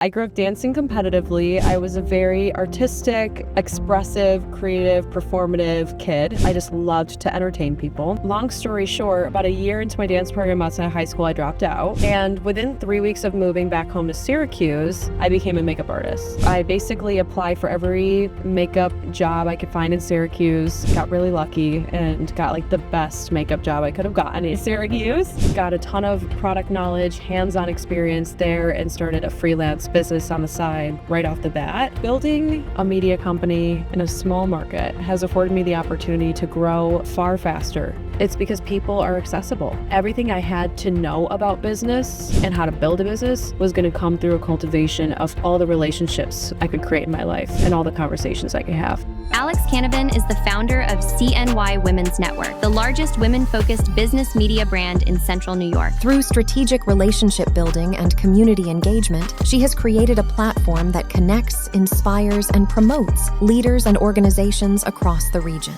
I grew up dancing competitively. I was a very artistic, expressive, creative, performative kid. I just loved to entertain people. Long story short, about a year into my dance program outside of high school, I dropped out. And within 3 weeks of moving back home to Syracuse, I became a makeup artist. I basically applied for every makeup job I could find in Syracuse, got really lucky, and got like the best makeup job I could have gotten in Syracuse. Got a ton of product knowledge, hands-on experience there, and started a freelance business on the side right off the bat. Building a media company in a small market has afforded me the opportunity to grow far faster. It's because people are accessible. Everything I had to know about business and how to build a business was going to come through a cultivation of all the relationships I could create in my life and all the conversations I could have. Alex Canavan is the founder of CNY Women's Network, the largest women-focused business media brand in Central New York. Through strategic relationship building and community engagement, she has created a platform that connects, inspires, and promotes leaders and organizations across the region.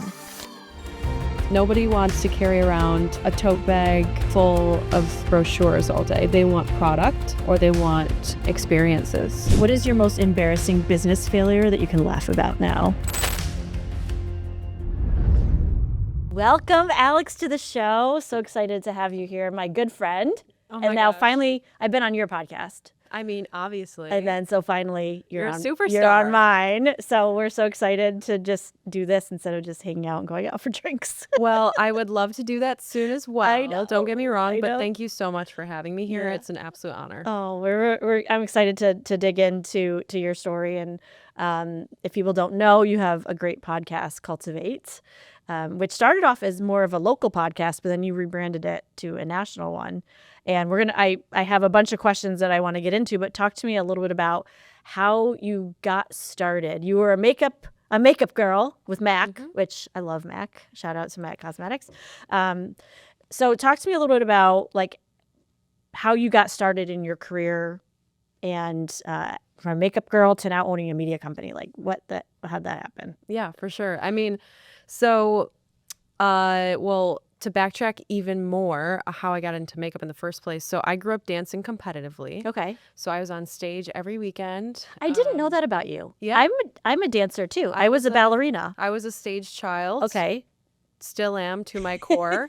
Nobody wants to carry around a tote bag full of brochures all day. They want product or they want experiences. What is your most embarrassing business failure that you can laugh about now? Welcome, Alex, to the show. So excited to have you here, my good friend. And now finally, I've been on your podcast. I mean, obviously. And then so finally, you're a on, superstar. You're on mine. So we're so excited to just do this instead of just hanging out and going out for drinks. Well, I would love to do that soon as well. I know, Don't get me wrong, but know. thank you so much for having me here. Yeah. It's an absolute honor. Oh, I'm excited to dig into your story. And if people don't know, you have a great podcast, Cultivate, which started off as more of a local podcast, but then you rebranded it to a national one. And I have a bunch of questions that I want to get into, but talk to me a little bit about how you got started. You were a makeup girl with MAC, which I love MAC. Shout out to MAC Cosmetics. So talk to me a little bit about like how you got started in your career and from a makeup girl to now owning a media company. Like how'd that happen? Yeah, for sure. I mean, so, to backtrack even more, how I got into makeup in the first place. So I grew up dancing competitively. Okay. So I was on stage every weekend. I didn't know that about you. Yeah. I'm a dancer too. I was a ballerina. I was a stage child. Okay. Still am to my core.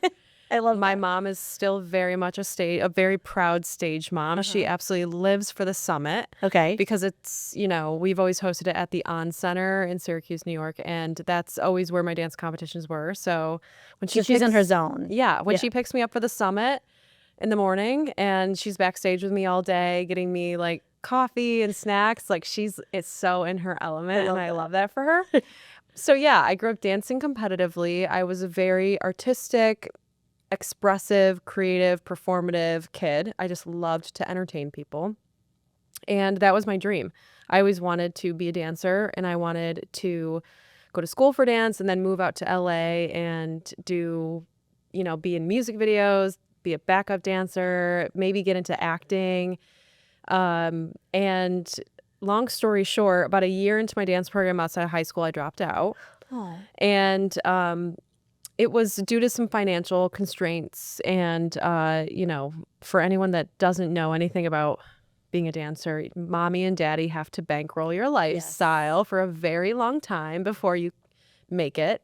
I love My that. mom is still very much a very proud stage mom. She absolutely lives for the summit. Okay. Because it's, we've always hosted it at the On Center in Syracuse, New York, and that's always where my dance competitions were. So when she's in her zone. Yeah, when she picks me up for the summit in the morning and she's backstage with me all day, getting me like coffee and snacks, like it's so in her element, and I love that for her. So yeah, I grew up dancing competitively. I was a very artistic, expressive, creative, performative kid. I just loved to entertain people. And that was my dream. I always wanted to be a dancer, and I wanted to go to school for dance and then move out to LA and do, be in music videos, be a backup dancer, maybe get into acting. And long story short, about a year into my dance program outside of high school, I dropped out. Oh. And it was due to some financial constraints. And, for anyone that doesn't know anything about being a dancer, mommy and daddy have to bankroll your lifestyle for a very long time before you make it.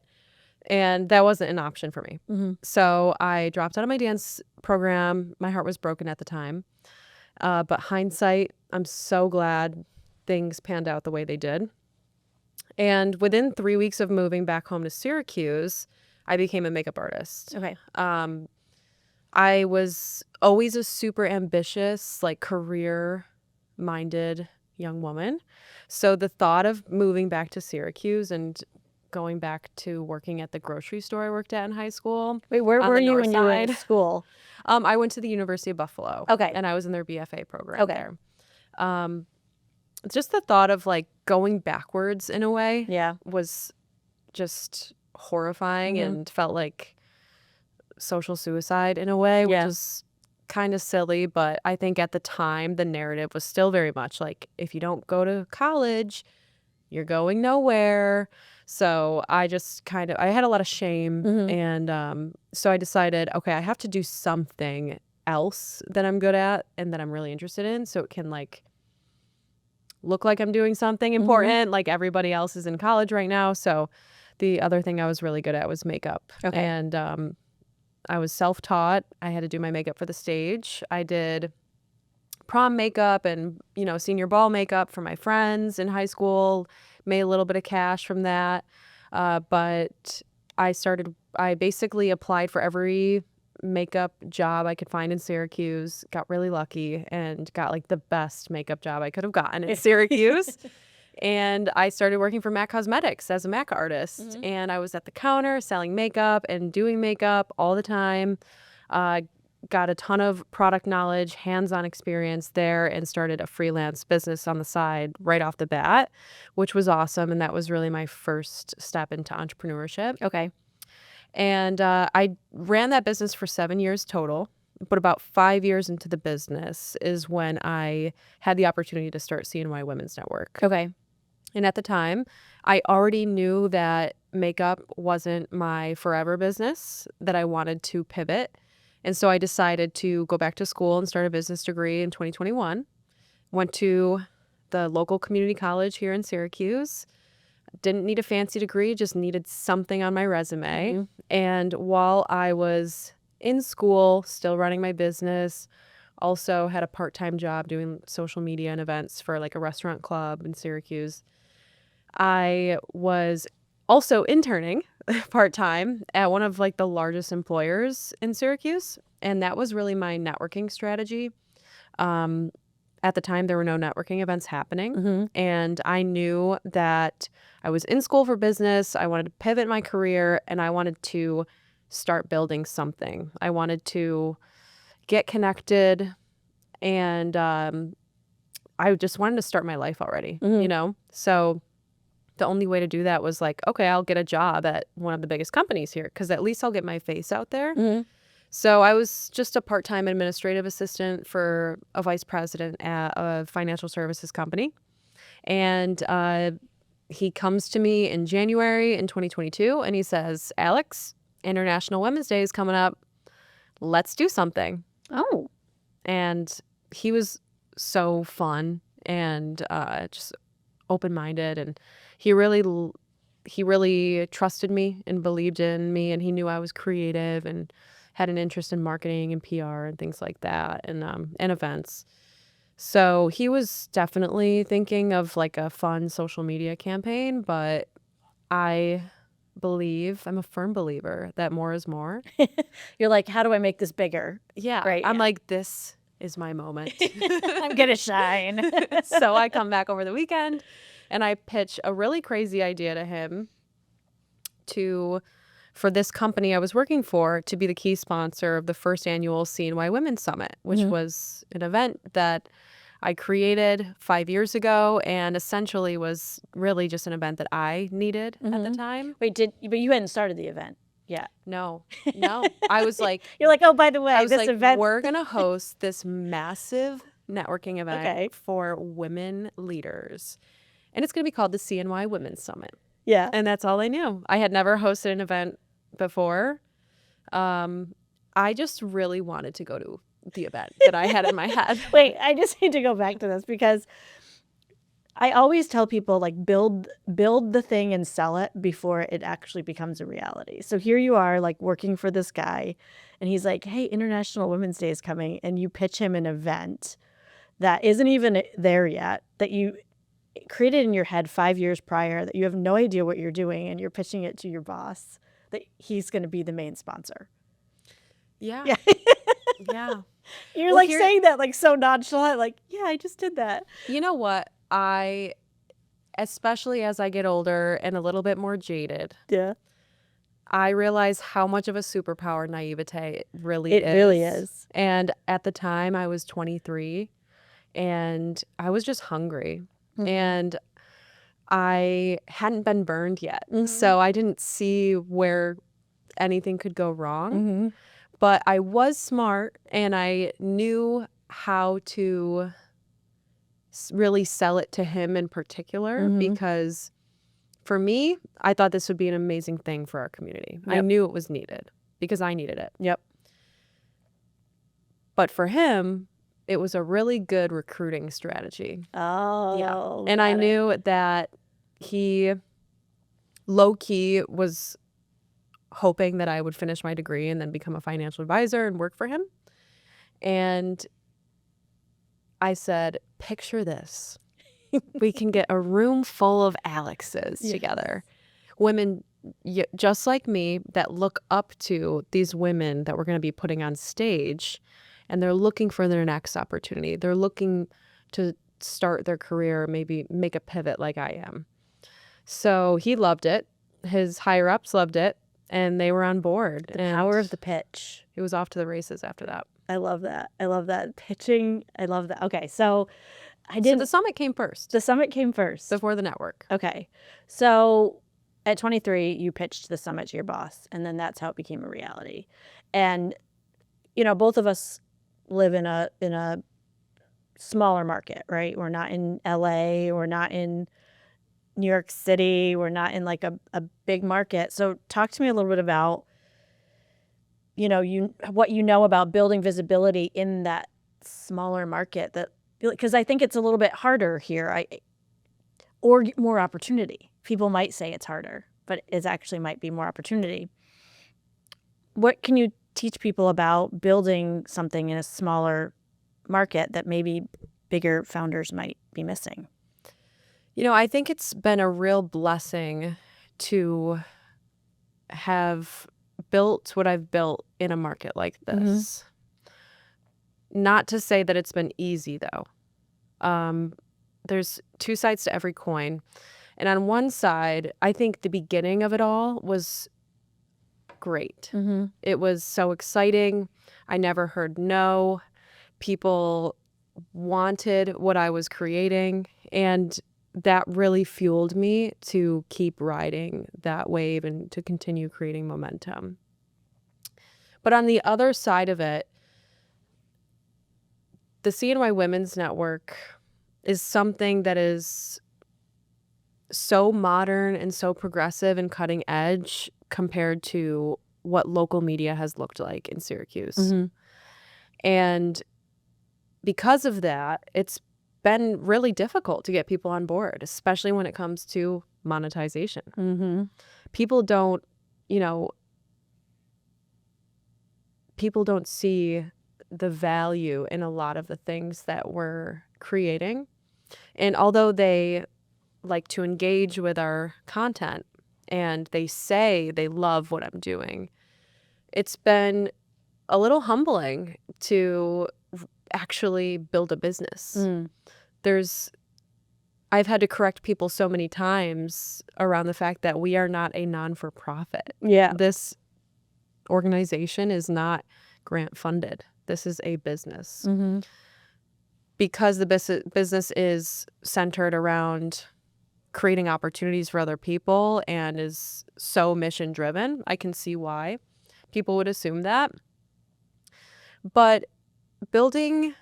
And that wasn't an option for me. Mm-hmm. So I dropped out of my dance program. My heart was broken at the time. But hindsight, I'm so glad things panned out the way they did. And within 3 weeks of moving back home to Syracuse, I became a makeup artist. Okay. I was always a super ambitious, like career-minded young woman. So the thought of moving back to Syracuse and going back to working at the grocery store I worked at in high school. Wait, where were you when you were in school? I went to the University of Buffalo. Okay. And I was in their BFA program there. Just the thought of like going backwards in a way was just horrifying and felt like social suicide in a way, which was kind of silly. But I think at the time, the narrative was still very much like, if you don't go to college, you're going nowhere. So I just I had a lot of shame. And so I decided, okay, I have to do something else that I'm good at and that I'm really interested in, so it can like look like I'm doing something important. Like everybody else is in college right now. So the other thing I was really good at was makeup. Okay. And I was self-taught. I had to do my makeup for the stage. I did prom makeup and, senior ball makeup for my friends in high school, made a little bit of cash from that. But I basically applied for every makeup job I could find in Syracuse, got really lucky and got like the best makeup job I could have gotten in Syracuse. And I started working for MAC Cosmetics as a MAC artist. And I was at the counter selling makeup and doing makeup all the time. Got a ton of product knowledge, hands-on experience there, and started a freelance business on the side right off the bat, which was awesome. And that was really my first step into entrepreneurship. Okay. And I ran that business for 7 years total. But about 5 years into the business is when I had the opportunity to start CNY Women's Network. Okay. And at the time, I already knew that makeup wasn't my forever business, that I wanted to pivot. And so I decided to go back to school and start a business degree in 2021. Went to the local community college here in Syracuse. Didn't need a fancy degree, just needed something on my resume. And while I was in school, still running my business, also had a part-time job doing social media and events for like a restaurant club in Syracuse. I was also interning part-time at one of like the largest employers in Syracuse. And that was really my networking strategy. At the time, there were no networking events happening. And I knew that I was in school for business. I wanted to pivot my career and I wanted to start building something. I wanted to get connected and I just wanted to start my life already, So the only way to do that was like, okay, I'll get a job at one of the biggest companies here because at least I'll get my face out there. So I was just a part-time administrative assistant for a vice president at a financial services company. And he comes to me in January in 2022 and he says, Alex, International Women's Day is coming up. Let's do something. Oh. And he was so fun and just open-minded. And he really trusted me and believed in me. And he knew I was creative and had an interest in marketing and PR and things like that and events. So he was definitely thinking of like a fun social media campaign, but I'm a firm believer that more is more. You're like, how do I make this bigger? Yeah. Right. I'm like, this is my moment. I'm going to shine. So I come back over the weekend and I pitch a really crazy idea to him for this company I was working for to be the key sponsor of the first annual CNY Women's Summit, which was an event that I created 5 years ago and essentially was really just an event that I needed at the time. Wait, but you hadn't started the event yet? No. I was like, you're like, oh, by the way, this event. We're going to host this massive networking event for women leaders. And it's going to be called the CNY Women's Summit. Yeah. And that's all I knew. I had never hosted an event before. I just really wanted to go to the event that I had in my head. Wait, I just need to go back to this because I always tell people like build the thing and sell it before it actually becomes a reality. So here you are like working for this guy and he's like, hey, International Women's Day is coming, and you pitch him an event that isn't even there yet, that you created in your head 5 years prior, that you have no idea what you're doing, and you're pitching it to your boss that he's going to be the main sponsor. Yeah. Yeah. You're like saying that like so nonchalant, like, yeah, I just did that. You know what? Especially as I get older and a little bit more jaded, I realize how much of a superpower naivete really is. It really is. And at the time I was 23 and I was just hungry. And I hadn't been burned yet. So I didn't see where anything could go wrong. But I was smart and I knew how to really sell it to him in particular because for me, I thought this would be an amazing thing for our community. I knew it was needed because I needed it. But for him, it was a really good recruiting strategy. Oh, And I got it. knew that he low-key was hoping that I would finish my degree and then become a financial advisor and work for him. And I said, picture this. We can get a room full of Alexes together. Women just like me that look up to these women that we're going to be putting on stage, and they're looking for their next opportunity. They're looking to start their career, maybe make a pivot like I am. So he loved it. His higher-ups loved it, and they were on board. The power of the pitch. It was off to the races after that. I love that. I love that. Pitching. I love that. Okay, so So the summit came first The summit came first. before the network. Okay. So at 23, you pitched the summit to your boss, and then that's how it became a reality. And, you know, both of us live in a smaller market, right? We're not in LA, we're not in New York City, we're not in like a big market. So talk to me a little bit about, you know, what you know about building visibility in that smaller market, that because I think it's a little bit harder here, or more opportunity. People might say it's harder, but it actually might be more opportunity. What can you teach people about building something in a smaller market that maybe bigger founders might be missing? You know, I think it's been a real blessing to have built what I've built in a market like this. Not to say that it's been easy, though. There's two sides to every coin. And on one side, I think the beginning of it all was great. It was so exciting. I never heard no. People wanted what I was creating. And that really fueled me to keep riding that wave and to continue creating momentum. But on the other side of it, the CNY Women's Network is something that is so modern and so progressive and cutting edge compared to what local media has looked like in Syracuse. And because of that, it's been really difficult to get people on board, especially when it comes to monetization. People don't, people don't see the value in a lot of the things that we're creating. And although they like to engage with our content and they say they love what I'm doing, it's been a little humbling to actually build a business. I've had to correct people so many times around the fact that we are not a non-for-profit. This organization is not grant funded. This is a business. Because the business is centered around creating opportunities for other people and is so mission driven, I can see why people would assume that. But building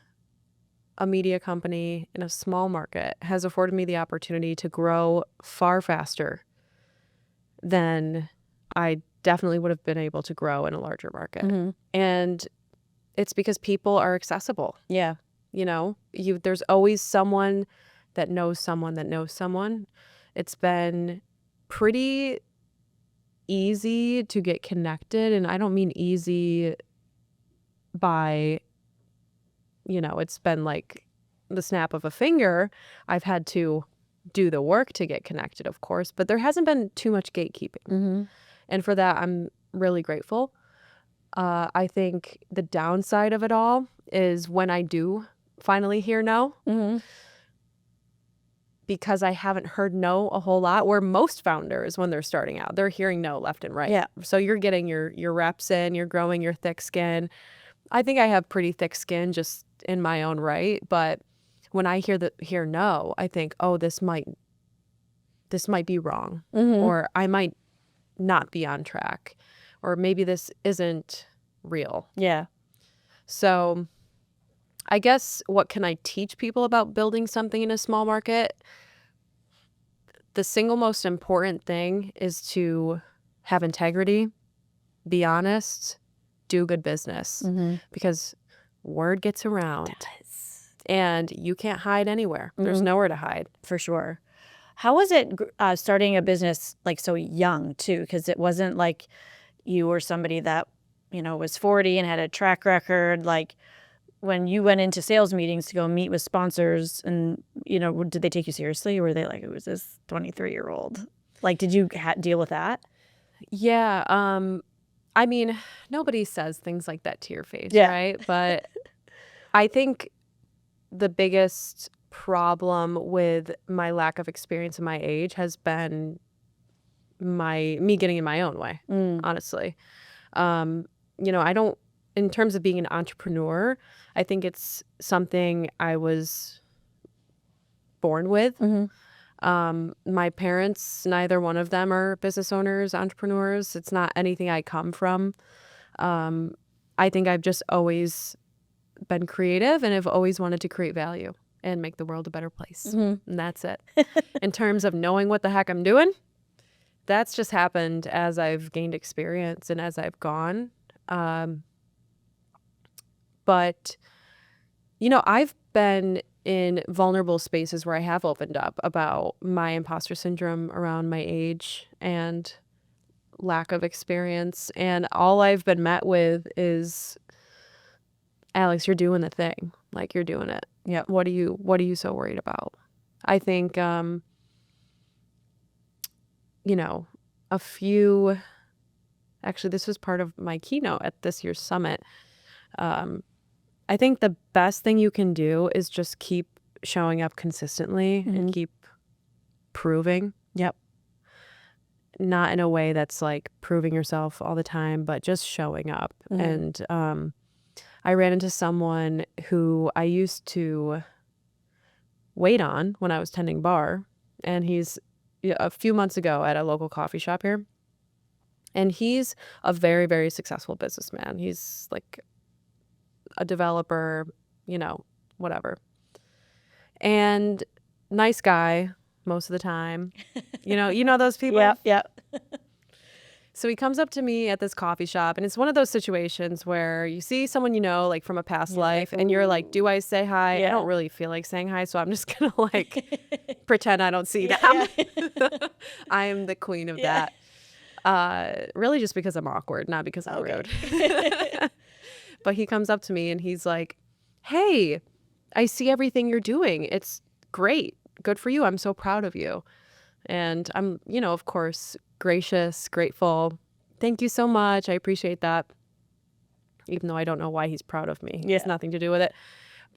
a media company in a small market has afforded me the opportunity to grow far faster than I definitely would have been able to grow in a larger market. And it's because people are accessible. There's always someone that knows someone that knows someone. It's been pretty easy to get connected, and I don't mean easy by, it's been like the snap of a finger. I've had to do the work to get connected, of course, but there hasn't been too much gatekeeping. And for that, I'm really grateful. I think the downside of it all is when I do finally hear no, because I haven't heard no a whole lot, where most founders, when they're starting out, they're hearing no left and right. So you're getting your reps in, you're growing your thick skin. I think I have pretty thick skin just in my own right, but when I hear no, I think, oh, this might be wrong, or I might not be on track, or maybe this isn't real. So I guess what can I teach people about building something in a small market? The single most important thing is to have integrity, be honest, do good business, because word gets around. and you can't hide anywhere. There's nowhere to hide. For sure. How was it starting a business like so young too? Because it wasn't like you were somebody that, was 40 and had a track record. Like when you went into sales meetings to go meet with sponsors and, did they take you seriously? Or were they like, it was this 23-year-old? Like, did you deal with that? Yeah. I mean, nobody says things like that to your face, Yeah. right? But I think the biggest problem with my lack of experience in my age has been me getting in my own way, honestly. I don't, in terms of being an entrepreneur, I think it's something I was born with. My parents, neither one of them are business owners, entrepreneurs. It's not anything I come from. I think I've just always been creative and have always wanted to create value and make the world a better place. And that's it. In terms of knowing what the heck I'm doing, that's just happened as I've gained experience and as I've gone. But, I've been in vulnerable spaces where I have opened up about my imposter syndrome around my age and lack of experience. And all I've been met with is, Alex, you're doing the thing. Like, you're doing it. Yeah. What are you so worried about? I think, actually, this was part of my keynote at this year's summit. I think the best thing you can do is just keep showing up consistently and keep proving. Yep. Not in a way that's like proving yourself all the time, but just showing up. And I ran into someone who I used to wait on when I was tending bar, and he's a few months ago at a local coffee shop here. And he's a very, very successful businessman. He's like a developer, whatever. And nice guy most of the time. You know those people? Yeah. So he comes up to me at this coffee shop, and it's one of those situations where you see someone like from a past life, and you're like, do I say hi? Yeah. I don't really feel like saying hi, so I'm just going to pretend I don't see them. I am the queen of that. Really just because I'm awkward, not because I'm rude. But he comes up to me and he's like, hey, I see everything you're doing. It's great. Good for you. I'm so proud of you. And I'm, of course, gracious, grateful. Thank you so much. I appreciate that. Even though I don't know why he's proud of me. It has nothing to do with it.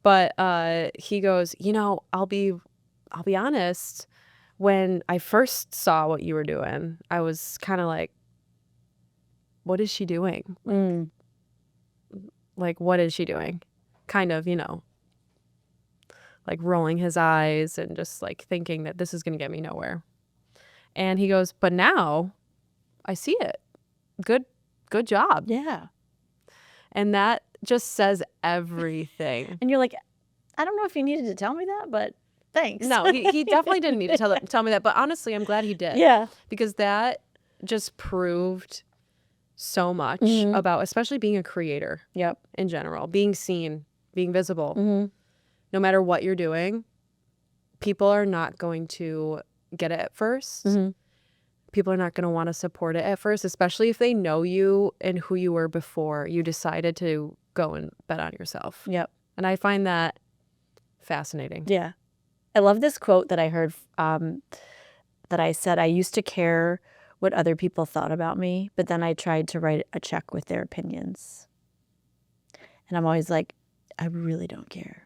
But he goes, I'll be honest. When I first saw what you were doing, I was kind of like, what is she doing? Like, what is she doing? Kind of, like rolling his eyes and just like thinking that this is going to get me nowhere. And he goes, but now I see it. Good job. Yeah. And that just says everything. And you're like, I don't know if you needed to tell me that, but thanks. No, he definitely didn't need to tell me that. But honestly, I'm glad he did. Yeah. Because that just proved so much about especially being a creator. Yep. In general, being seen, being visible. No matter what you're doing, people are not going to get it at first. People are not going to want to support it at first, especially if they know you and who you were before you decided to go and bet on yourself. Yep. And I find that fascinating. Yeah. I love this quote that I heard that I said, I used to care what other people thought about me, but then I tried to write a check with their opinions. And I'm always like, I really don't care.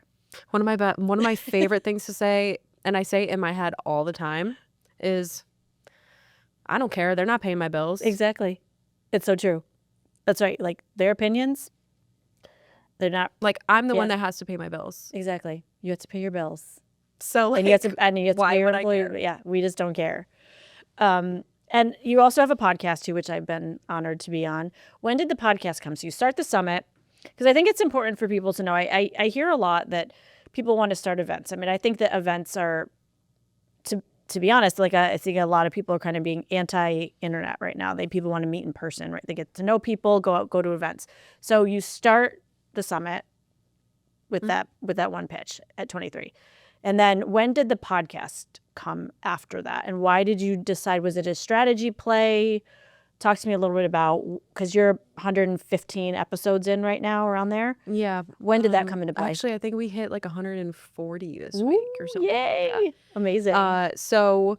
One of my favorite things to say, and I say it in my head all the time, is I don't care. They're not paying my bills. Exactly. It's so true. That's right. Like their opinions, they're not. Like I'm the one that has to pay my bills. Exactly. You have to pay your bills. So like, and you have to why pay your would I employer. care? Yeah, we just don't care. And you also have a podcast too, which I've been honored to be on. When did the podcast come? So you start the summit, because I think it's important for people to know. I hear a lot that people want to start events. I mean, I think that events are, to be honest, like I think a lot of people are kind of being anti-internet right now. People want to meet in person, right? They get to know people, go to events. So you start the summit with that one pitch at 23. And then when did the podcast come after that? And why did you decide? Was it a strategy play? Talk to me a little bit about, because you're 115 episodes in right now, around there. Yeah. When did that come into play? Actually, I think we hit like 140 this week or something. Yay! Like that. Amazing. So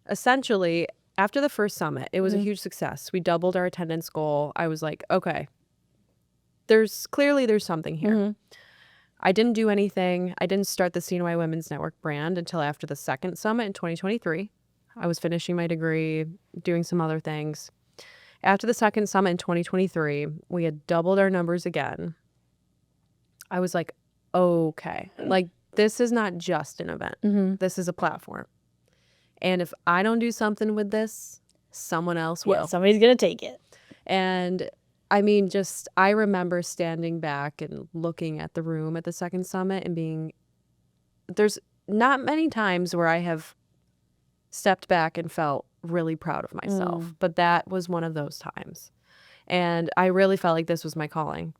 essentially, after the first summit, it was a huge success. We doubled our attendance goal. I was like, okay, there's something here. I didn't do anything. I didn't start the CNY Women's Network brand until after the second summit in 2023. I was finishing my degree, doing some other things. After the second summit in 2023, we had doubled our numbers again. I was like, okay, like this is not just an event. This is a platform. And if I don't do something with this, someone else will. Yeah, somebody's going to take it. And I mean, I remember standing back and looking at the room at the second summit and there's not many times where I have stepped back and felt really proud of myself, but that was one of those times. And I really felt like this was my calling.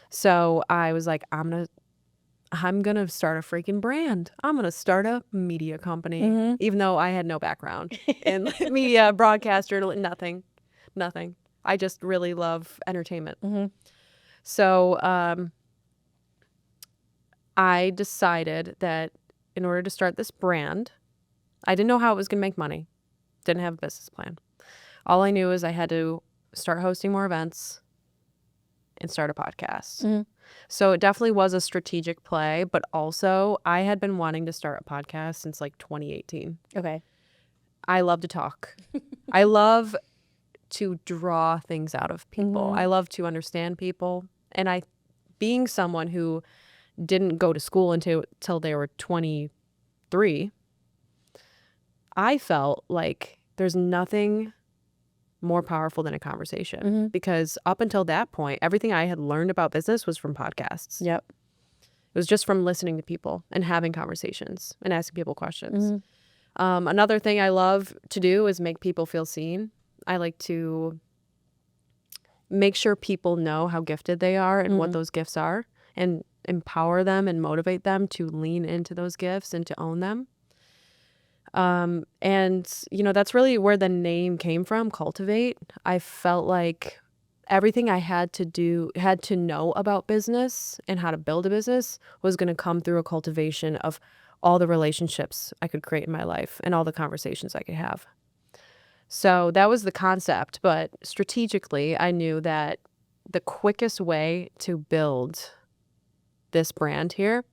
So I was like, I'm going to start a freaking brand. I'm going to start a media company, even though I had no background in media, broadcaster, nothing. I just really love entertainment. So I decided that in order to start this brand, I didn't know how it was going to make money. Didn't have a business plan. All I knew is I had to start hosting more events and start a podcast. So it definitely was a strategic play, but also I had been wanting to start a podcast since like 2018. Okay. I love to talk. I love to draw things out of people. I love to understand people. And being someone who didn't go to school until they were 23, I felt like there's nothing more powerful than a conversation, because up until that point, everything I had learned about business was from podcasts. Yep. It was just from listening to people and having conversations and asking people questions. Another thing I love to do is make people feel seen. I like to make sure people know how gifted they are and what those gifts are, and empower them and motivate them to lean into those gifts and to own them. And that's really where the name came from, Cultivate. I felt like everything I had to know about business and how to build a business was going to come through a cultivation of all the relationships I could create in my life and all the conversations I could have. So that was the concept, but strategically, I knew that the quickest way to build this brand here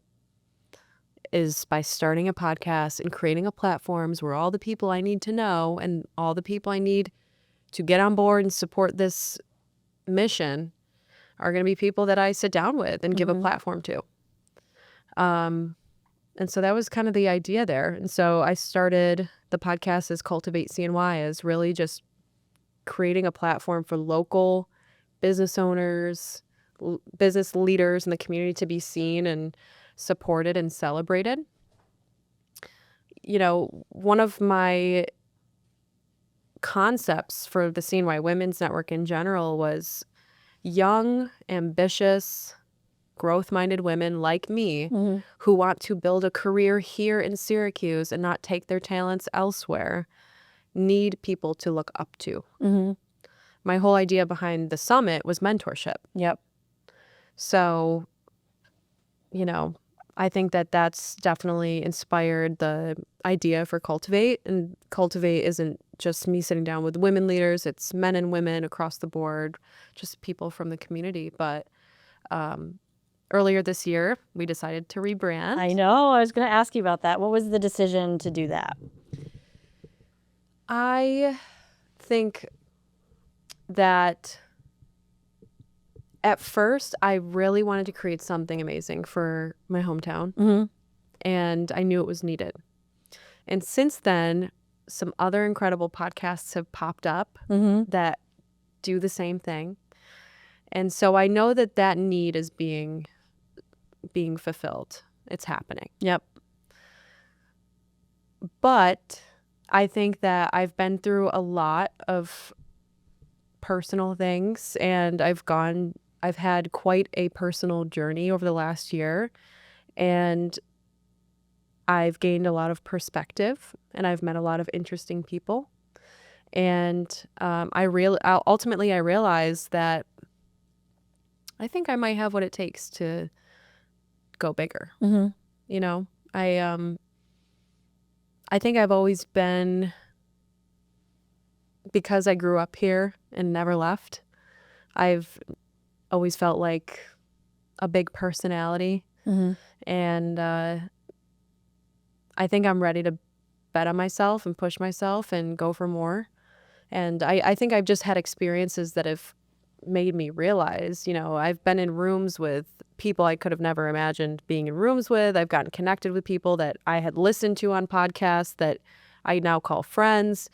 is by starting a podcast and creating a platforms where all the people I need to know and all the people I need to get on board and support this mission are going to be people that I sit down with and give a platform to. And so that was kind of the idea there. And so I started the podcast as Cultivate CNY, as really just creating a platform for local business owners, business leaders in the community to be seen and supported and celebrated. One of my concepts for the CNY Women's Network in general was young, ambitious, growth-minded women like me who want to build a career here in Syracuse and not take their talents elsewhere need people to look up to. My whole idea behind the summit was mentorship. Yep. So, I think that that's definitely inspired the idea for Cultivate. And Cultivate isn't just me sitting down with women leaders. It's men and women across the board, just people from the community. But earlier this year, we decided to rebrand. I know. I was going to ask you about that. What was the decision to do that? I think that at first, I really wanted to create something amazing for my hometown, and I knew it was needed. And since then, some other incredible podcasts have popped up that do the same thing. And so I know that need is being fulfilled. It's happening. Yep. But I think that I've been through a lot of personal things, and I've gone I've had quite a personal journey over the last year, and I've gained a lot of perspective, and I've met a lot of interesting people. And ultimately I realized that I think I might have what it takes to go bigger. Mm-hmm. You know, I think I've always been, because I grew up here and never left, I've always felt like a big personality. Mm-hmm. And I think I'm ready to bet on myself and push myself and go for more. And I think I've just had experiences that have made me realize, I've been in rooms with people I could have never imagined being in rooms with. I've gotten connected with people that I had listened to on podcasts that I now call friends.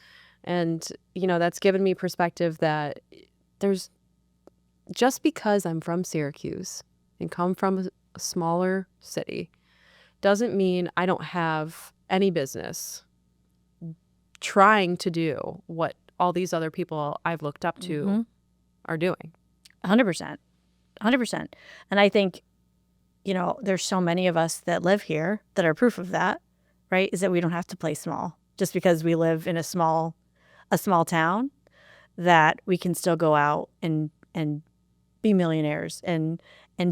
And, that's given me perspective that there's, just because I'm from Syracuse and come from a smaller city doesn't mean I don't have any business trying to do what all these other people I've looked up to are doing. 100%. 100%. And I think, there's so many of us that live here that are proof of that, right? Is that we don't have to play small just because we live in a small town, that we can still go out and be millionaires and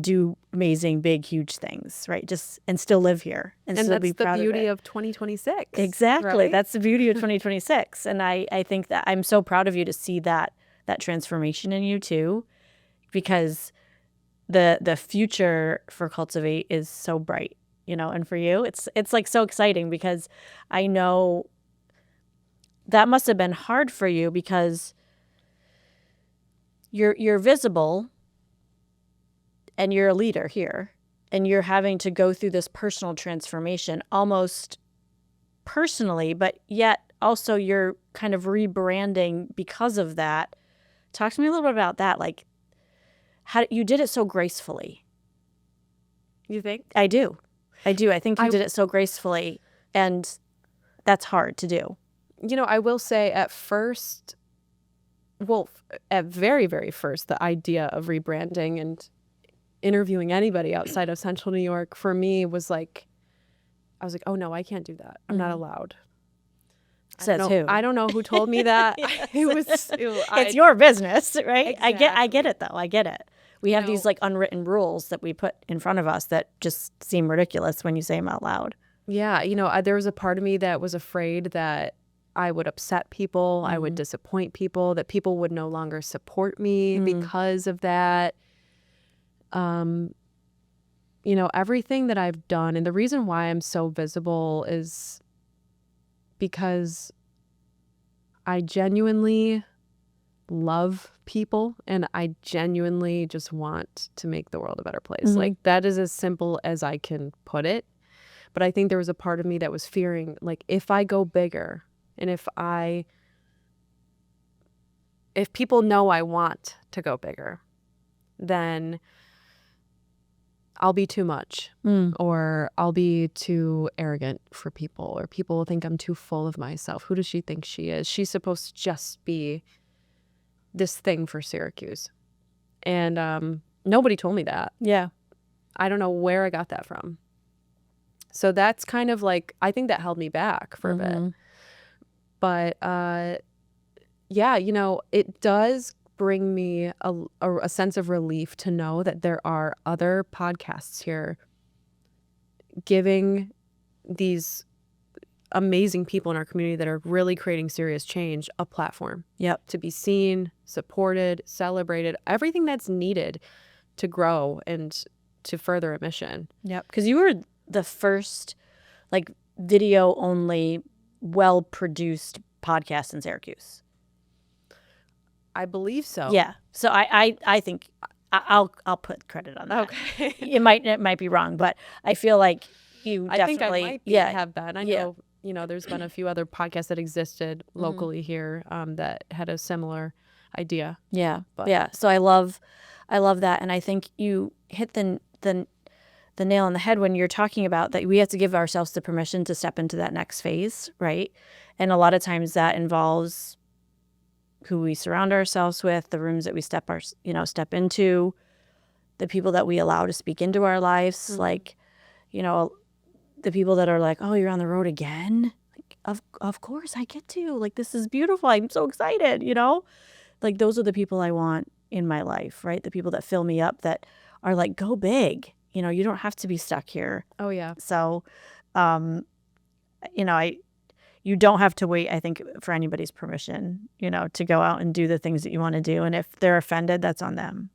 do amazing, big, huge things, right? And still live here and still that's be proud the beauty of of 2026. Exactly. Right? That's the beauty of 2026. And I think that I'm so proud of you to see that transformation in you too, because the future for Cultivate is so bright, and for you, it's like so exciting, because I know that must have been hard for you, because you're visible and you're a leader here, and you're having to go through this personal transformation almost personally, but yet also you're kind of rebranding because of that. Talk to me a little bit about that. Like, how you did it so gracefully. You think? I do. I think you did it so gracefully, and that's hard to do. I will say at first, at very, very first, the idea of rebranding and interviewing anybody outside of Central New York for me was like, I was like, oh no, I can't do that. I'm not allowed. Says who? I don't know who told me that. It's your business, right? Exactly. I get it though. I get it. We have these like unwritten rules that we put in front of us that just seem ridiculous when you say them out loud. Yeah, there was a part of me that was afraid that I would upset people, I would disappoint people, that people would no longer support me because of that. Everything that I've done, and the reason why I'm so visible is because I genuinely love people, and I genuinely just want to make the world a better place. Like, that is as simple as I can put it. But I think there was a part of me that was fearing, like, if I go bigger, and if people know I want to go bigger, then I'll be too much, or I'll be too arrogant for people, or people will think I'm too full of myself. Who does she think she is? She's supposed to just be this thing for Syracuse. And nobody told me that. Yeah. I don't know where I got that from. So that's kind of like, I think that held me back for a bit. But yeah, it does bring me a sense of relief to know that there are other podcasts here giving these amazing people in our community that are really creating serious change a platform. Yep. To be seen, supported, celebrated, everything that's needed to grow and to further a mission. Yep. Because you were the first like video only, well produced podcast in Syracuse. I believe so. Yeah. So I think I'll put credit on that. Okay. It might be wrong, but I feel like you definitely. I think I might be, have been. I know, there's been a few other podcasts that existed locally here that had a similar idea. Yeah. But. Yeah. So I love that, and I think you hit the nail on the head when you're talking about that we have to give ourselves the permission to step into that next phase, right? And a lot of times that involves who we surround ourselves with, the rooms that we step into, the people that we allow to speak into our lives, like, you know, the people that are like, oh, you're on the road again? Like, of course I get to. Like, this is beautiful. I'm so excited, you know? Like, those are the people I want in my life, right? The people that fill me up, that are like, go big. You know, you don't have to be stuck here. Oh, yeah. So, you know, you don't have to wait, I think, for anybody's permission, you know, to go out and do the things that you want to do. And if they're offended, that's on them,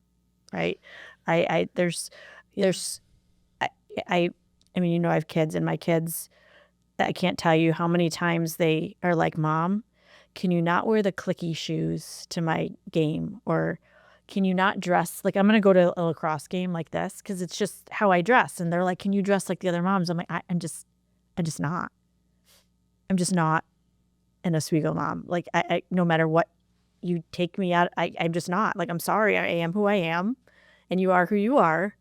right? I mean, you know, I have kids, and my kids, I can't tell you how many times they are like, Mom, can you not wear the clicky shoes to my game? Or can you not dress like I'm going to go to a lacrosse game like this? Because it's just how I dress. And they're like, can you dress like the other moms? I'm like, I'm just not. I'm just not an Oswego mom. Like, I no matter what you take me out, I'm just not. Like, I'm sorry. I am who I am, and you are who you are.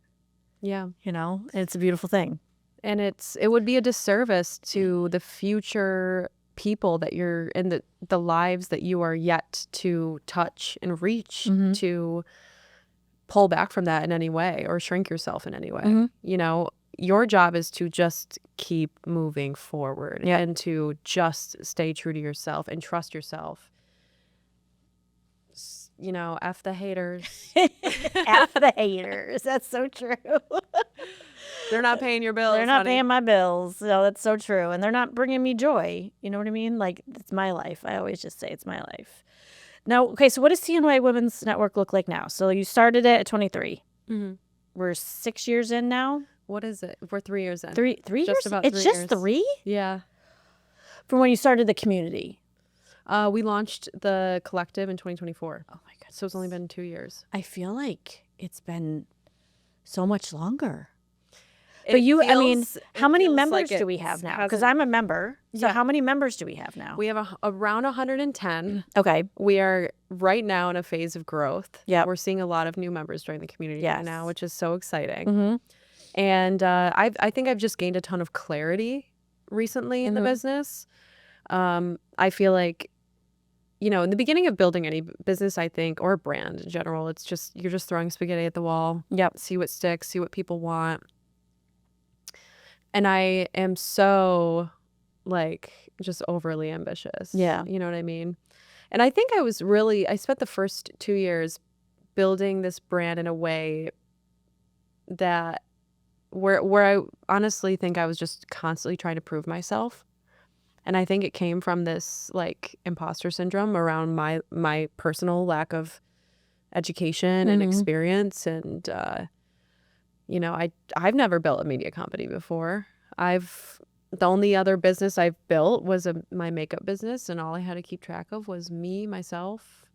Yeah. You know, and it's a beautiful thing. And it would be a disservice to the future people that you're in, the lives that you are yet to touch and reach, to pull back from that in any way or shrink yourself in any way. You know, your job is to just keep moving forward and to just stay true to yourself and trust yourself. You know, F the haters. F the haters. That's so true. They're not paying your bills. They're not honey. paying my bills. No, that's so true. And they're not bringing me joy. You know what I mean? Like, it's my life. I always just say it's my life. Now, okay, so what does CNY Women's Network look like now? So you started it at 23. We're 6 years in now. What is it? We're 3 years in. Three Just years? about It's 3 just years. 3? Yeah. From when you started the community. We launched the collective in 2024. Oh my goodness. So it's only been 2 years. I feel like it's been so much longer. It But you, I feels- mean, it how many feels members like do we it have now? Because hasn't- I'm a member. So Yeah. how many members do we have now? We have around 110. Okay. We are right now in a phase of growth. Yep. We're seeing a lot of new members join the community right Yes. now, which is so exciting. Mm-hmm. And I think I've just gained a ton of clarity recently in the business. I feel like, you know, in the beginning of building any business, I think, or a brand in general, it's just, you're just throwing spaghetti at the wall. Yep. See what sticks, see what people want. And I am so, like, just overly ambitious. Yeah. You know what I mean? And I think I spent the first 2 years building this brand in a way that where I honestly think I was just constantly trying to prove myself. And I think it came from this, like, imposter syndrome around my personal lack of education and experience. And, you know, I've never built a media company before. The only other business I've built was my makeup business, and all I had to keep track of was me, myself,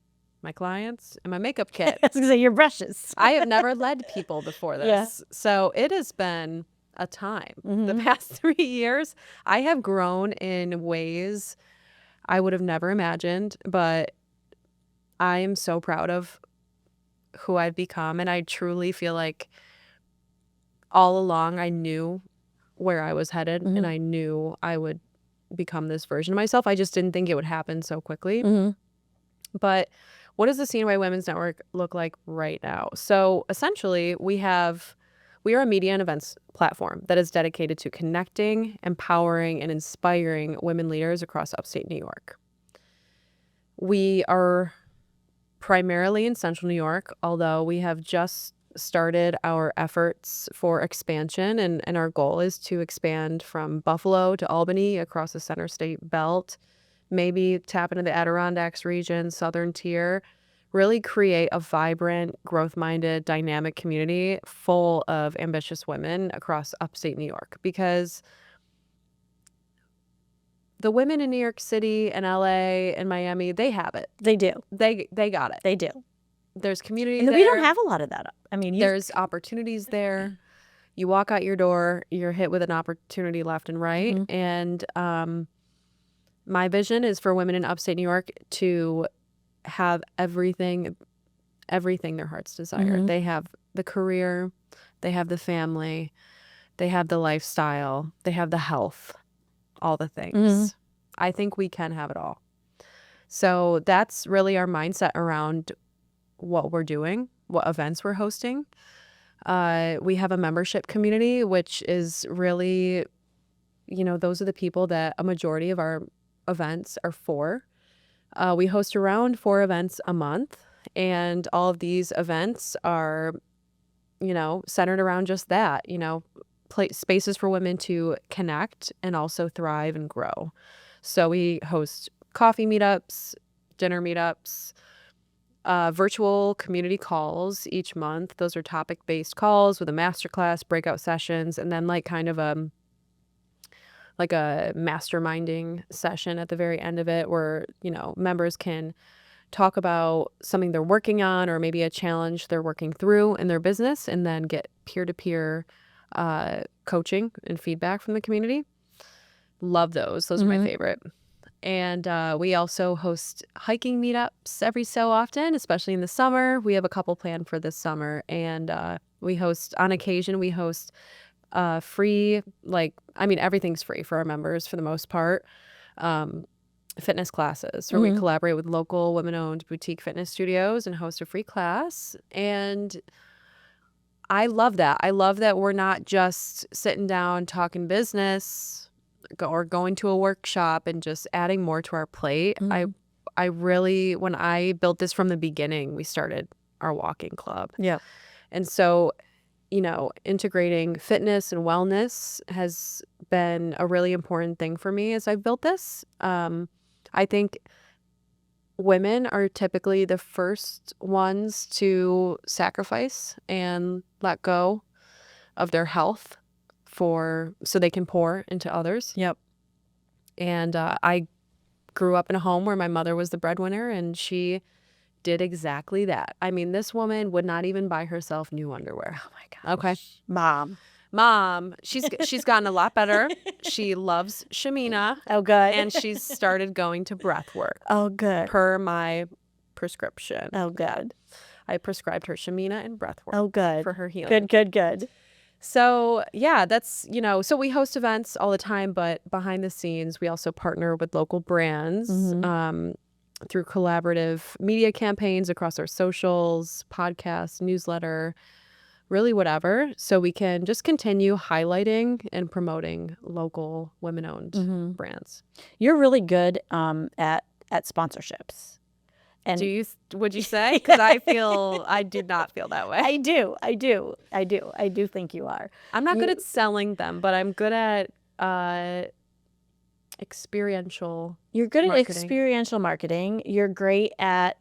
my clients, and my makeup kit. I was going to say your brushes. I have never led people before this. Yeah. So it has been a time. The past 3 years, I have grown in ways I would have never imagined, but I am so proud of who I've become. And I truly feel like all along I knew where I was headed and I knew I would become this version of myself. I just didn't think it would happen so quickly. But what does the CNY Women's Network look like right now? So essentially, we are a media and events platform that is dedicated to connecting, empowering, and inspiring women leaders across upstate New York. We are primarily in central New York, although we have just started our efforts for expansion, and our goal is to expand from Buffalo to Albany across the center state belt, maybe tap into the Adirondacks region, southern tier, really create a vibrant, growth-minded, dynamic community full of ambitious women across upstate New York. Because the women in New York City and LA and Miami, they have it. They do. They got it. They do. There's community And there. we don't have a lot of that. I mean, There's opportunities there. You walk out your door, you're hit with an opportunity left and right. And my vision is for women in upstate New York to have everything their hearts desire. They have the career, they have the family, they have the lifestyle, they have the health, all the things. I think we can have it all. So that's really our mindset around what we're doing, what events we're hosting. We have a membership community, which is really, those are the people that a majority of our events are for. We host around 4 events a month, and all of these events are, centered around just that, spaces for women to connect and also thrive and grow. So we host coffee meetups, dinner meetups, virtual community calls each month. Those are topic-based calls with a masterclass, breakout sessions, and then kind of a masterminding session at the very end of it where, members can talk about something they're working on or maybe a challenge they're working through in their business, and then get peer-to-peer coaching and feedback from the community. Love those. Those are my favorite. And we also host hiking meetups every so often, especially in the summer. We have a couple planned for this summer. And we host free, everything's free for our members for the most part. Fitness classes where we collaborate with local women-owned boutique fitness studios and host a free class. And I love that. I love that we're not just sitting down talking business or going to a workshop and just adding more to our plate. I really, when I built this from the beginning, we started our walking club. Yeah. And so, integrating fitness and wellness has been a really important thing for me as I've built this. I think women are typically the first ones to sacrifice and let go of their health so they can pour into others. Yep. And I grew up in a home where my mother was the breadwinner, and she did exactly that. I mean, this woman would not even buy herself new underwear. Oh my gosh. Okay. Mom, she's gotten a lot better. She loves Shamina. Oh, good. And she's started going to breath work. Oh, good. Per my prescription. Oh, good. I prescribed her Shamina and breath work. Oh, good. For her healing. Good. So, yeah, that's, so we host events all the time, but behind the scenes, we also partner with local brands through collaborative media campaigns across our socials, podcasts, newsletter, really whatever. So we can just continue highlighting and promoting local women-owned brands. You're really good at sponsorships. And would you say? Because I did not feel that way. I do think you are. I'm not good at selling them, but I'm good at experiential. You're good marketing. at experiential marketing. You're great at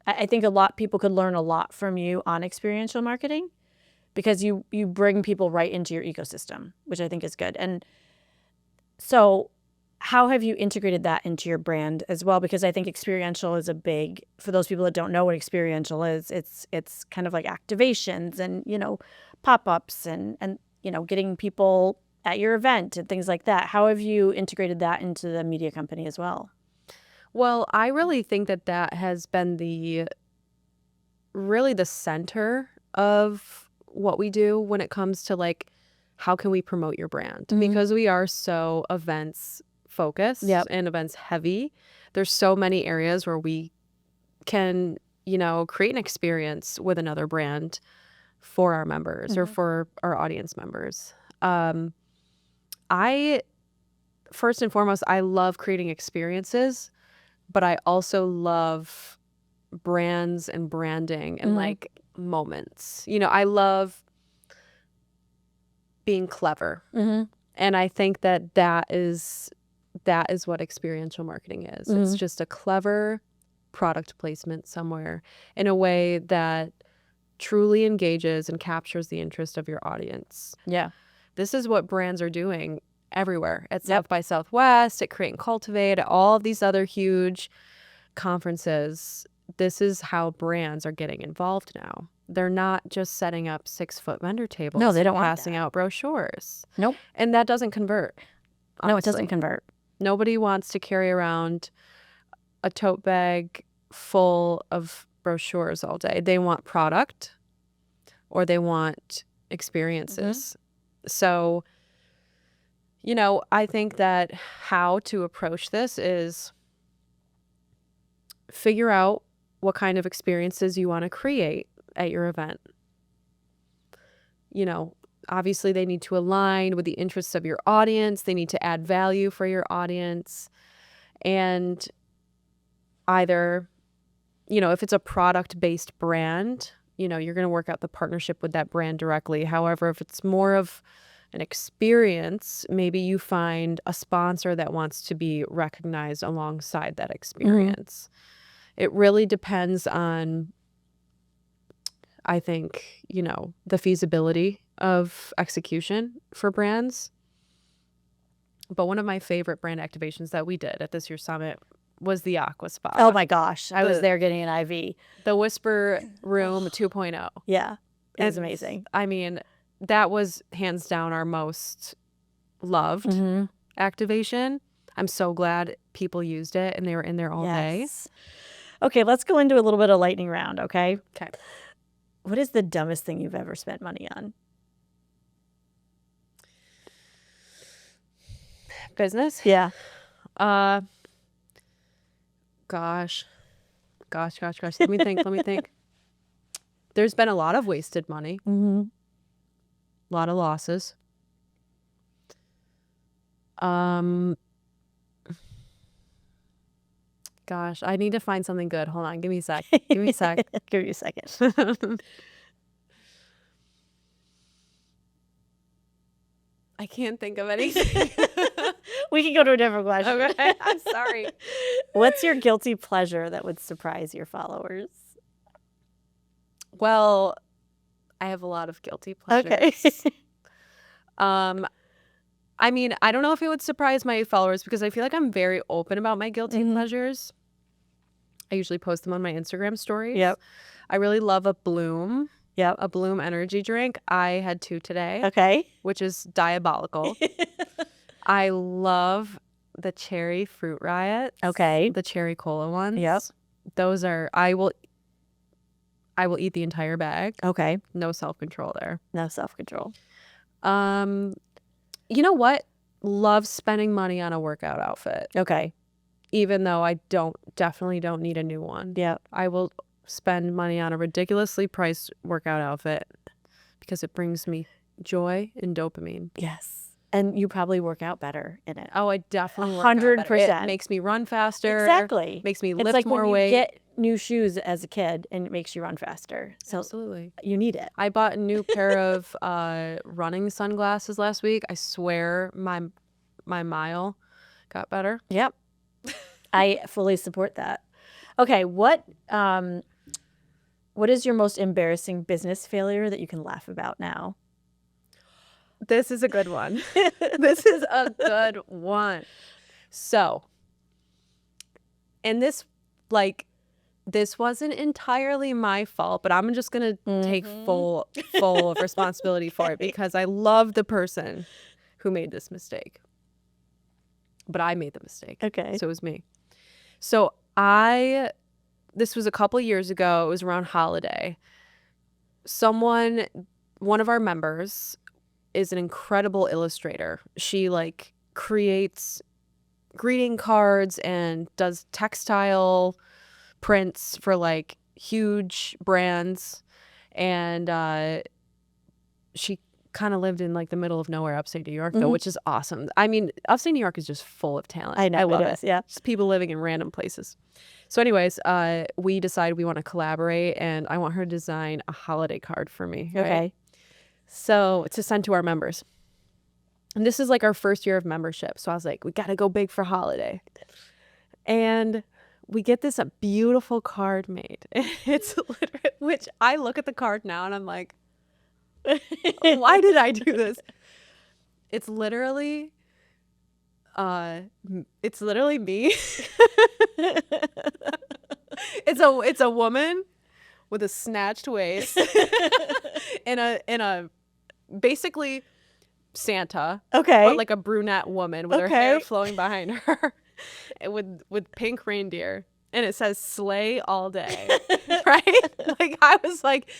I think people could learn a lot from you on experiential marketing, because you bring people right into your ecosystem, which I think is good. And so how have you integrated that into your brand as well? Because I think experiential is for those people that don't know what experiential is, it's kind of like activations and, pop-ups and getting people at your event and things like that. How have you integrated that into the media company as well? Well, I really think that has been really the center of what we do when it comes to how can we promote your brand? Because we are so events focused and events heavy. There's so many areas where we can, create an experience with another brand for our members or for our audience members. First and foremost, I love creating experiences, but I also love brands and branding and moments. I love being clever. And I think that is what experiential marketing is. It's just a clever product placement somewhere in a way that truly engages and captures the interest of your audience. Yeah. This is what brands are doing everywhere at South by Southwest, at Create and Cultivate, at all of these other huge conferences. This is how brands are getting involved now. They're not just setting up 6-foot vendor tables. No, they don't want passing out brochures. Nope. And that doesn't convert. Honestly. No, it doesn't convert. Nobody wants to carry around a tote bag full of brochures all day. They want product or they want experiences. So, I think that how to approach this is figure out what kind of experiences you want to create at your event. obviously they need to align with the interests of your audience. They need to add value for your audience. And either, if it's a product-based brand, you're going to work out the partnership with that brand directly. However, if it's more of an experience, maybe you find a sponsor that wants to be recognized alongside that experience. It really depends on, I think, the feasibility of execution for brands. But one of my favorite brand activations that we did at this year's summit was the Aqua Spa. Oh my gosh. I was there getting an IV. The Whisper Room 2.0. Yeah. It was amazing. I mean, that was hands down our most loved activation. I'm so glad people used it and they were in there all day. Okay, let's go into a little bit of lightning round, okay? Okay. What is the dumbest thing you've ever spent money on? Business? Yeah. Gosh. Let me think. There's been a lot of wasted money. A lot of losses. Gosh, I need to find something good. Hold on, give me a sec. Give you a second. I can't think of anything. We can go to a different question. Okay, I'm sorry. What's your guilty pleasure that would surprise your followers? Well, I have a lot of guilty pleasures. Okay. I mean, I don't know if it would surprise my followers because I feel like I'm very open about my guilty pleasures. I usually post them on my Instagram stories. Yep. I really love a Bloom. Yep. A Bloom energy drink. I had 2 today. Okay. Which is diabolical. I love the cherry fruit riot. Okay. The cherry cola ones. Yep. Those are, I will eat the entire bag. Okay. No self-control there. No self-control. You know what? Love spending money on a workout outfit. Okay. Even though I definitely don't need a new one. Yeah. I will spend money on a ridiculously priced workout outfit because it brings me joy and dopamine. Yes. And you probably work out better in it. Oh, I definitely work out better. 100%. It makes me run faster. Exactly. Makes me It's lift like more when weight. you get new shoes as a kid and it makes you run faster. So Absolutely. you need it. I bought a new pair of running sunglasses last week. I swear my mile got better. Yep. I fully support that. Okay, what is your most embarrassing business failure that you can laugh about now? This is a good one. This is a good one. So, and this wasn't entirely my fault, but I'm just going to take full responsibility for it because I love the person who made this mistake. But I made the mistake. Okay. So it was me. So this was a couple years ago. It was around holiday. One of our members is an incredible illustrator. She creates greeting cards and does textile prints for huge brands. And she kind of lived in the middle of nowhere, upstate New York, though, which is awesome. I mean, upstate New York is just full of talent. I know, I love it is. Yeah. Just people living in random places. So anyways, we decided we want to collaborate and I want her to design a holiday card for me. Right? Okay. So to send to our members. And this is our first year of membership. So I was like, we got to go big for holiday. And we get this beautiful card made. It's literally, which I look at the card now and I'm like, why did I do this? It's literally me. It's a woman with a snatched waist in a basically Santa. Okay. But a brunette woman with her hair flowing behind her with pink reindeer. And it says slay all day. Right? I was like,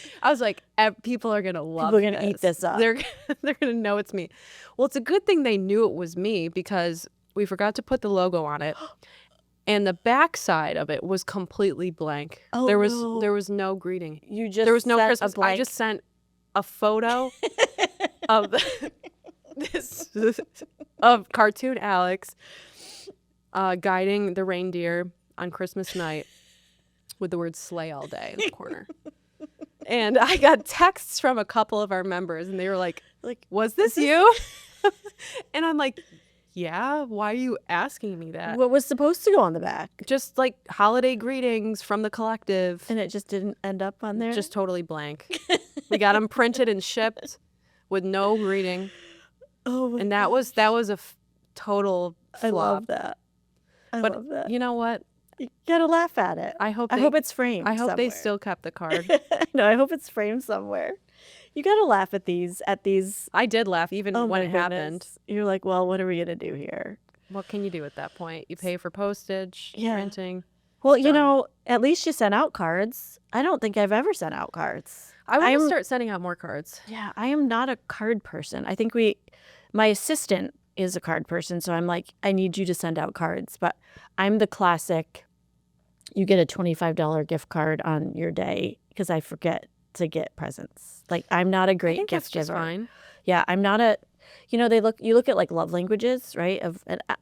people are gonna love People are gonna eat this up. They're gonna know it's me. Well, it's a good thing they knew it was me because we forgot to put the logo on it. And the back side of it was completely blank. Oh, there was no greeting. You just There was no sent Christmas. a blank. I just sent a photo of of cartoon Alex guiding the reindeer on Christmas night with the word sleigh all day in the corner. And I got texts from a couple of our members, and they were like, was this you? And I'm like, yeah, why are you asking me that? What was supposed to go on the back? Just like holiday greetings from the collective. And it just didn't end up on there? Just totally blank. We got them printed and shipped with no greeting. Oh my And that was a total flop. I love that. I But love that. you know what? You gotta laugh at it. I hope it's framed. I hope they somewhere. still kept the card. No, I hope it's framed somewhere. You gotta laugh at these. I did laugh even Oh when my it happened. goodness. You're like, well, what are we gonna do here? What can you do at that point? You pay for postage, Yeah. printing. Well, It's you done. know, at least you sent out cards. I don't think I've ever sent out cards. I want to I'm- start sending out more cards. Yeah, I am not a card person. I think my assistant is a card person, so I'm like, I need you to send out cards. But I'm the classic, you get a $25 gift card on your day because I forget to get presents. Like, I'm not a I great think gift that's just giver. fine. Yeah, I'm not a, you look at like love languages, right?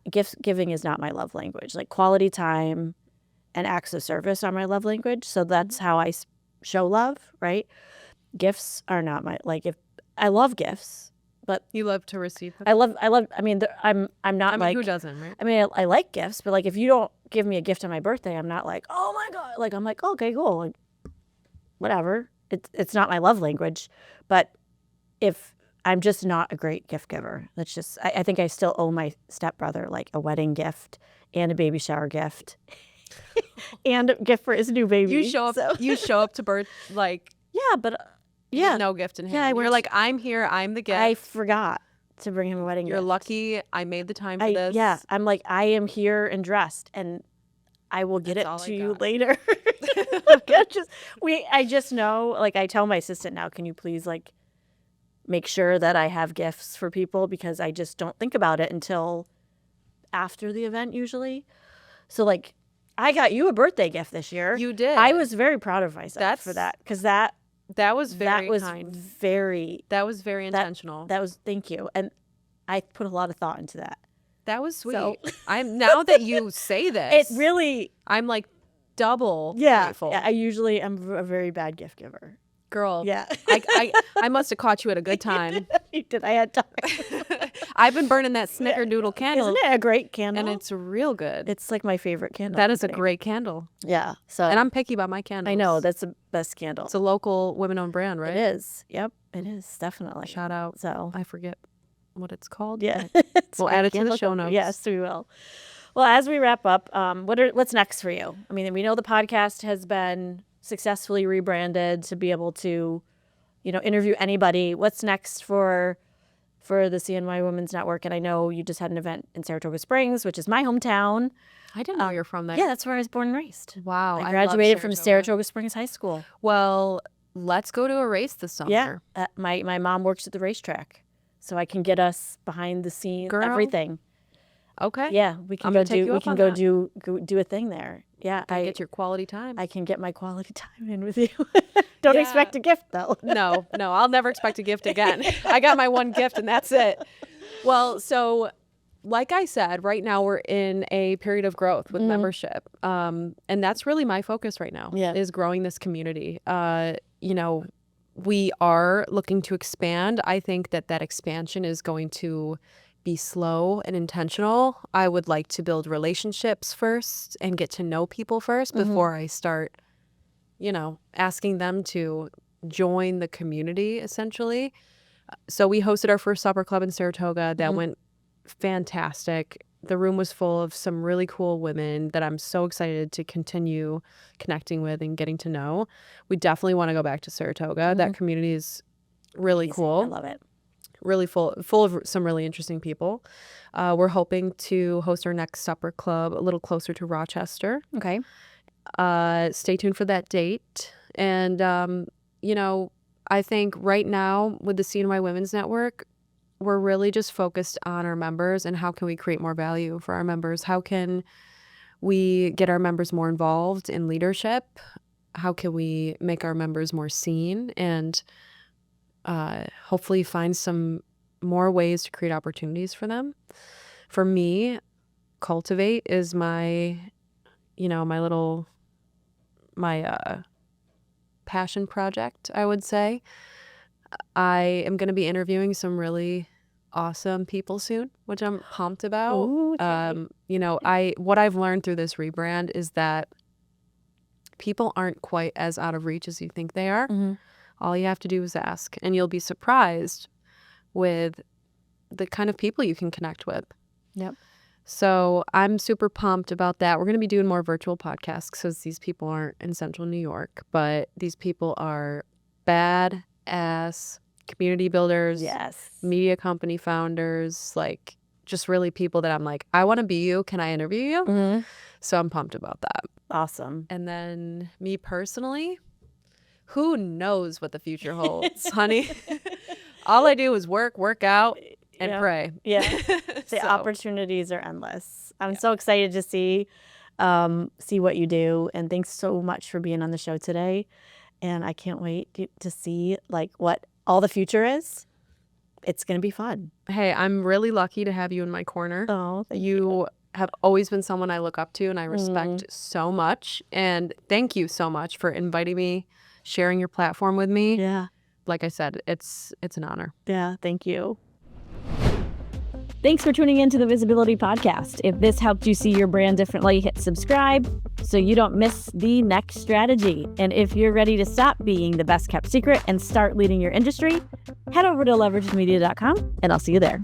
Gift giving is not my love language. Like quality time and acts of service are my love language. So that's how I show love, right? Gifts are not my, like, if I love gifts, but You love to receive them. I mean, I'm not I mean, like, who doesn't, right? I mean, I like gifts, but like if you don't give me a gift on my birthday, I'm not like, oh my God. Like, I'm like, okay, cool. Like, whatever. It's not my love language. But if I'm just not a great gift giver, that's just, I think I still owe my stepbrother like a wedding gift and a baby shower gift and a gift for his new baby. You show up. So- You show up to birth like yeah, but with no gift in hand. Yeah, I You're went like, I'm here. I'm the gift. I forgot to bring him a wedding You're gift. lucky. I made the time for this. Yeah, I'm like, I am here and dressed, and I will get That's all it I to you got. later. I just know, like, I tell my assistant now, can you please like make sure that I have gifts for people, because I just don't think about it until after the event usually. So like, I got you a birthday gift this year. You did. I was very proud of myself for that, because that was very was kind. very That was very intentional. that was, thank you, and I put a lot of thought into that. That was sweet. So- I'm now that you say this, It really, I'm like double yeah. grateful. I usually am a very bad gift giver. Girl, Yeah. I must have caught you at a good time. You did. I had time. I've been burning that snickerdoodle candle, Isn't it a great candle? and it's real good. It's like my favorite candle. That is a thing. great candle. Yeah. So And I'm picky about my candles. I know that's the best candle. It's a local women-owned brand, right? It is. Yep. It is definitely. Shout out. So I forget what it's called. yeah. We'll add it to the show notes. Yes, we will. Well, as we wrap up, what's next for you? I mean, we know the podcast has been successfully rebranded to be able to, interview anybody. What's next for the CNY Women's Network? And I know you just had an event in Saratoga Springs, which is my hometown. I didn't know you're from there. Yeah, that's where I was born and raised. Wow. I graduated from Saratoga Springs High School. Well, let's go to a race this summer. Yeah, my mom works at the racetrack, so I can get us behind the scenes, Girl. everything. Okay. Yeah, we can I'm go gonna take do you we up can on go that. do a thing there. Yeah, I get your quality time. I can get my quality time in with you. Don't Yeah. expect a gift though. No, I'll never expect a gift again. I got my one gift and that's it. Well, so like I said, right now we're in a period of growth with membership. And that's really my focus right now, Yeah. is growing this community. We are looking to expand. I think that expansion is going to be slow and intentional. I would like to build relationships first and get to know people first before I start, asking them to join the community, essentially. So we hosted our first supper club in Saratoga. That went fantastic. The room was full of some really cool women that I'm so excited to continue connecting with and getting to know. We definitely want to go back to Saratoga. That community is really cool. I love it. Really full of some really interesting people. We're hoping to host our next supper club a little closer to Rochester. Okay. Stay tuned for that date. And, I think right now with the CNY Women's Network, we're really just focused on our members and how can we create more value for our members? How can we get our members more involved in leadership? How can we make our members more seen? And hopefully find some more ways to create opportunities for them. For me, Cultivate is my passion project, I would say. I am going to be interviewing some really awesome people soon, which I'm pumped about. Ooh, okay. What I've learned through this rebrand is that people aren't quite as out of reach as you think they are. Mm-hmm. All you have to do is ask, and you'll be surprised with the kind of people you can connect with. Yep. So I'm super pumped about that. We're going to be doing more virtual podcasts because these people aren't in central New York, but these people are badass community builders, Yes. media company founders, like just really people that I'm like, I want to be you. Can I interview you? Mm-hmm. So I'm pumped about that. Awesome. And then me personally, who knows what the future holds, honey? All I do is work out, and pray. Yeah. The opportunities are endless. I'm so excited to see what you do. And thanks so much for being on the show today. And I can't wait to see like what all the future is. It's going to be fun. Hey, I'm really lucky to have you in my corner. Oh, thank You have always been someone I look up to and I respect so much. And thank you so much for inviting me, sharing your platform with me. Yeah. Like I said, it's an honor. Yeah. Thank you. Thanks for tuning in to the Visibility Podcast. If this helped you see your brand differently, hit subscribe so you don't miss the next strategy. And if you're ready to stop being the best kept secret and start leading your industry, head over to leveragemedia.com and I'll see you there.